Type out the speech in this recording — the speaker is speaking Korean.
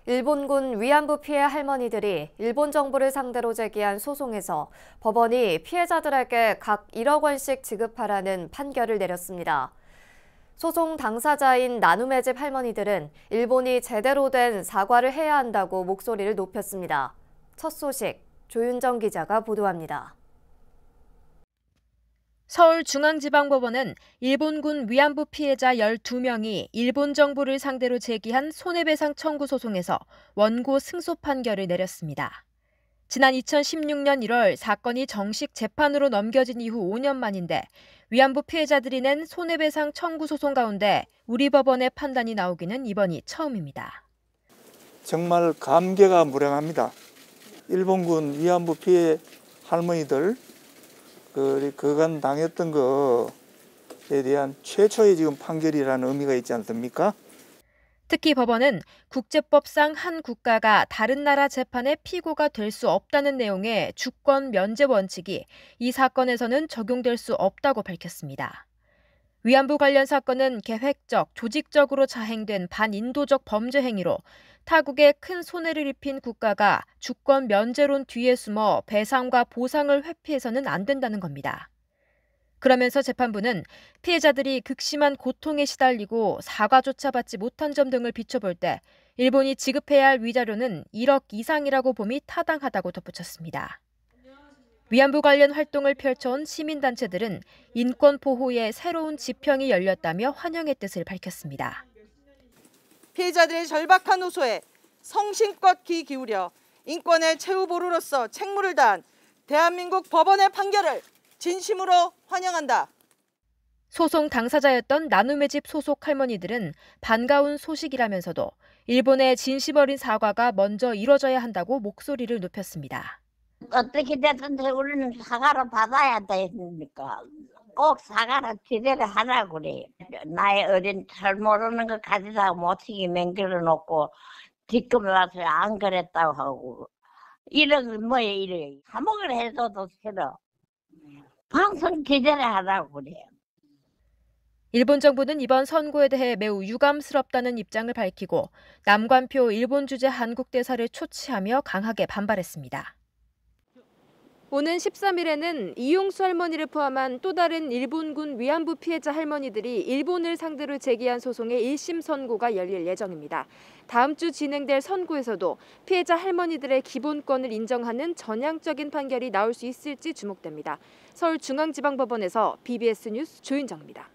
일본군 위안부 피해 할머니들이 일본 정부를 상대로 제기한 소송에서 법원이 피해자들에게 각 1억 원씩 지급하라는 판결을 내렸습니다. 소송 당사자인 나눔의 집 할머니들은 일본이 제대로 된 사과를 해야 한다고 목소리를 높였습니다. 첫 소식, 조윤정 기자가 보도합니다. 서울중앙지방법원은 일본군 위안부 피해자 12명이 일본 정부를 상대로 제기한 손해배상 청구 소송에서 원고 승소 판결을 내렸습니다. 지난 2016년 1월 사건이 정식 재판으로 넘겨진 이후 5년 만인데 위안부 피해자들이 낸 손해배상 청구 소송 가운데 우리 법원의 판단이 나오기는 이번이 처음입니다. 정말 감개가 무량합니다. 일본군 위안부 피해 할머니들 그간 당했던 거에 대한 최초의 지금 판결이라는 의미가 있지 않습니까? 특히 법원은 국제법상 한 국가가 다른 나라 재판의 피고가 될 수 없다는 내용의 주권 면제 원칙이 이 사건에서는 적용될 수 없다고 밝혔습니다. 위안부 관련 사건은 계획적, 조직적으로 자행된 반인도적 범죄 행위로 타국에 큰 손해를 입힌 국가가 주권 면제론 뒤에 숨어 배상과 보상을 회피해서는 안 된다는 겁니다. 그러면서 재판부는 피해자들이 극심한 고통에 시달리고 사과조차 받지 못한 점 등을 비춰볼 때 일본이 지급해야 할 위자료는 1억 이상이라고 봄이 타당하다고 덧붙였습니다. 위안부 관련 활동을 펼쳐온 시민단체들은 인권 보호의 새로운 지평이 열렸다며 환영의 뜻을 밝혔습니다. 피해자들의 절박한 호소에 성심껏 귀 기울여 인권의 최후 보루로서 책무를 다한 대한민국 법원의 판결을 진심으로 환영한다. 소송 당사자였던 나눔의 집 소속 할머니들은 반가운 소식이라면서도 일본의 진심 어린 사과가 먼저 이뤄져야 한다고 목소리를 높였습니다. 어떻게 됐든지 우리는 사과를 받아야 되니까 꼭 사과를 제대로 하라고 그래요. 나의 어린 잘 모르는 거 가지다가 못치게 맹글어 놓고 뒷금 와서 안 그랬다고 하고 이런 건 뭐예요 이래. 감옥을 해줘도 싫어. 방송 제대로 하라고 그래요. 일본 정부는 이번 선고에 대해 매우 유감스럽다는 입장을 밝히고 남관표 일본 주재 한국 대사를 초치하며 강하게 반발했습니다. 오는 13일에는 이용수 할머니를 포함한 또 다른 일본군 위안부 피해자 할머니들이 일본을 상대로 제기한 소송의 1심 선고가 열릴 예정입니다. 다음 주 진행될 선고에서도 피해자 할머니들의 기본권을 인정하는 전향적인 판결이 나올 수 있을지 주목됩니다. 서울중앙지방법원에서 BBS 뉴스 조윤정입니다.